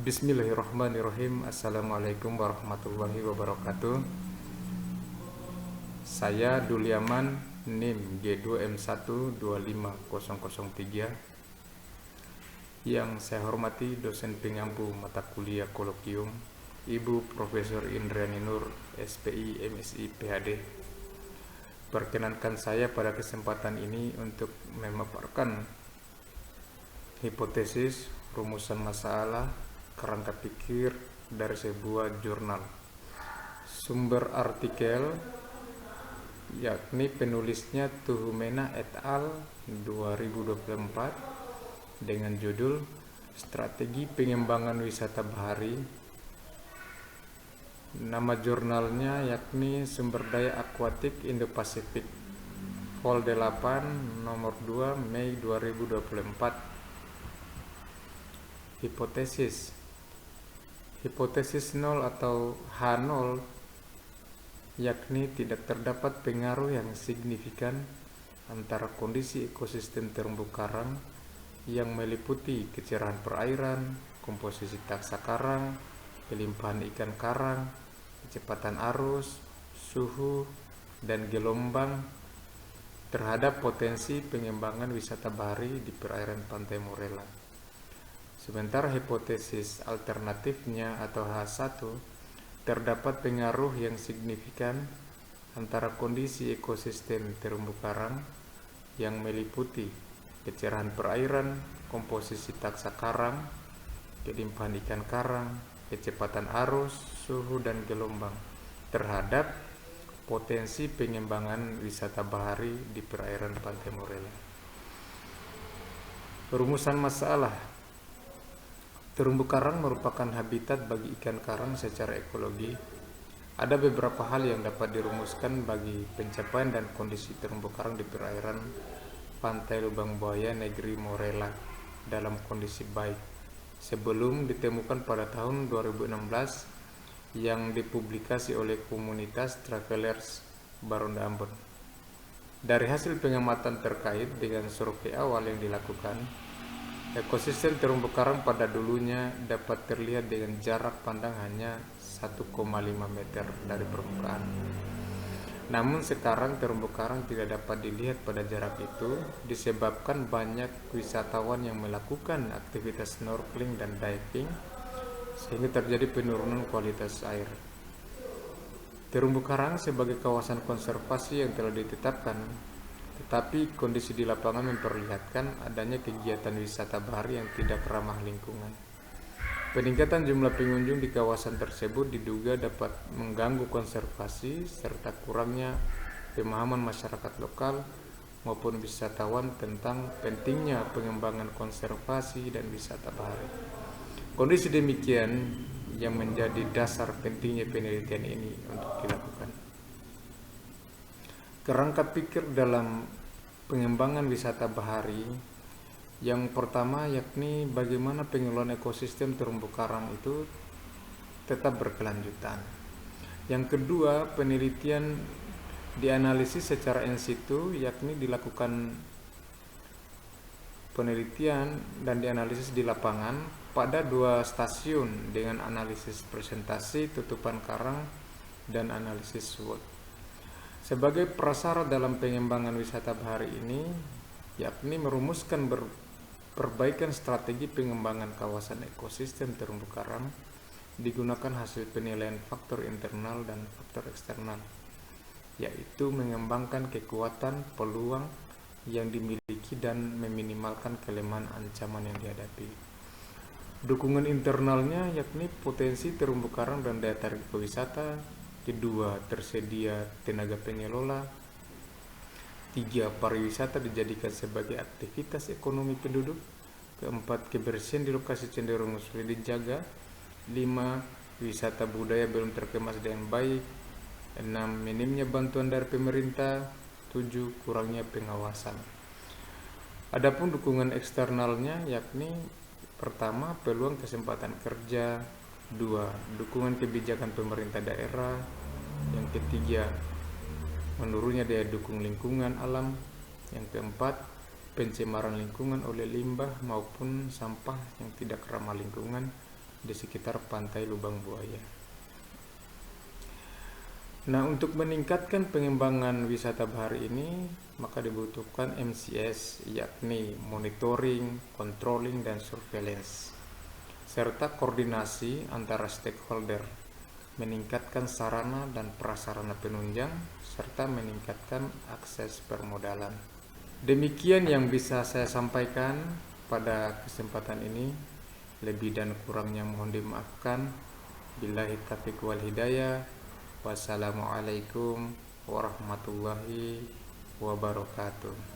Bismillahirrahmanirrahim. Assalamualaikum warahmatullahi wabarakatuh. Saya Duliaman, NIM G2M1250003. Yang saya hormati dosen pengampu mata kuliah kolokium Ibu Profesor Indrani Nur, SPI, MSI, PhD. Perkenankan saya pada kesempatan ini untuk memaparkan hipotesis, rumusan masalah, kerangka pikir dari sebuah jurnal. Sumber artikel yakni penulisnya Tuhumena et al. 2024 dengan judul Strategi Pengembangan Wisata Bahari. Nama jurnalnya yakni Sumber Daya Akuatik Indo-Pasifik, Vol 8 nomor 2 Mei 2024. Hipotesis 0 atau H0 yakni tidak terdapat pengaruh yang signifikan antara kondisi ekosistem terumbu karang yang meliputi kecerahan perairan, komposisi taksa karang, kelimpahan ikan karang, kecepatan arus, suhu, dan gelombang terhadap potensi pengembangan wisata bahari di perairan Pantai Morella. Sementara hipotesis alternatifnya atau H1 terdapat pengaruh yang signifikan antara kondisi ekosistem terumbu karang yang meliputi kecerahan perairan, komposisi taksa karang, kelimpahan ikan karang, kecepatan arus, suhu, dan gelombang terhadap potensi pengembangan wisata bahari di perairan Pantai Morella. Rumusan masalah. Terumbu karang merupakan habitat bagi ikan karang secara ekologi. Ada beberapa hal yang dapat dirumuskan bagi pencapaian dan kondisi terumbu karang di perairan Pantai Lubang Buaya Negeri Morella dalam kondisi baik sebelum ditemukan pada tahun 2016 yang dipublikasi oleh komunitas Travelers Baronda Ambon. Dari hasil pengamatan terkait dengan survei awal yang dilakukan, ekosistem terumbu karang pada dulunya dapat terlihat dengan jarak pandang hanya 1,5 meter dari permukaan. Namun sekarang terumbu karang tidak dapat dilihat pada jarak itu disebabkan banyak wisatawan yang melakukan aktivitas snorkeling dan diving sehingga terjadi penurunan kualitas air. Terumbu karang sebagai kawasan konservasi yang telah ditetapkan, tetapi kondisi di lapangan memperlihatkan adanya kegiatan wisata bahari yang tidak ramah lingkungan. Peningkatan jumlah pengunjung di kawasan tersebut diduga dapat mengganggu konservasi serta kurangnya pemahaman masyarakat lokal maupun wisatawan tentang pentingnya pengembangan konservasi dan wisata bahari. Kondisi demikian yang menjadi dasar pentingnya penelitian ini untuk dilakukan. Kerangka pikir dalam pengembangan wisata bahari yang pertama yakni bagaimana pengelolaan ekosistem terumbu karang itu tetap berkelanjutan. Yang kedua, penelitian dianalisis secara in situ, yakni dilakukan penelitian dan dianalisis di lapangan pada 2 stasiun dengan analisis presentasi tutupan karang dan analisis SWOT. Sebagai prasyarat dalam pengembangan wisata bahari ini, yakni merumuskan perbaikan strategi pengembangan kawasan ekosistem terumbu karang digunakan hasil penilaian faktor internal dan faktor eksternal, yaitu mengembangkan kekuatan, peluang yang dimiliki dan meminimalkan kelemahan ancaman yang dihadapi. Dukungan internalnya yakni potensi terumbu karang dan daya tarik wisata. Kedua, tersedia tenaga pengelola. 3, pariwisata dijadikan sebagai aktivitas ekonomi penduduk. 4, kebersihan di lokasi cenderung sulit dijaga. 5, wisata budaya belum terkemas dengan baik. 6, minimnya bantuan dari pemerintah. 7, kurangnya pengawasan. Adapun dukungan eksternalnya yakni pertama, peluang kesempatan kerja. 2, dukungan kebijakan pemerintah daerah. Yang ketiga, menurunnya daya dukung lingkungan alam. Yang keempat, pencemaran lingkungan oleh limbah maupun sampah yang tidak ramah lingkungan. di sekitar pantai Lubang Buaya. Nah, untuk meningkatkan pengembangan wisata bahari ini, maka dibutuhkan MCS, yakni monitoring, controlling, dan surveillance, serta koordinasi antara stakeholder, meningkatkan sarana dan prasarana penunjang, serta meningkatkan akses permodalan. Demikian yang bisa saya sampaikan pada kesempatan ini. Lebih dan kurangnya mohon dimaafkan. Billahi taufiq wal hidayah. Wassalamualaikum warahmatullahi wabarakatuh.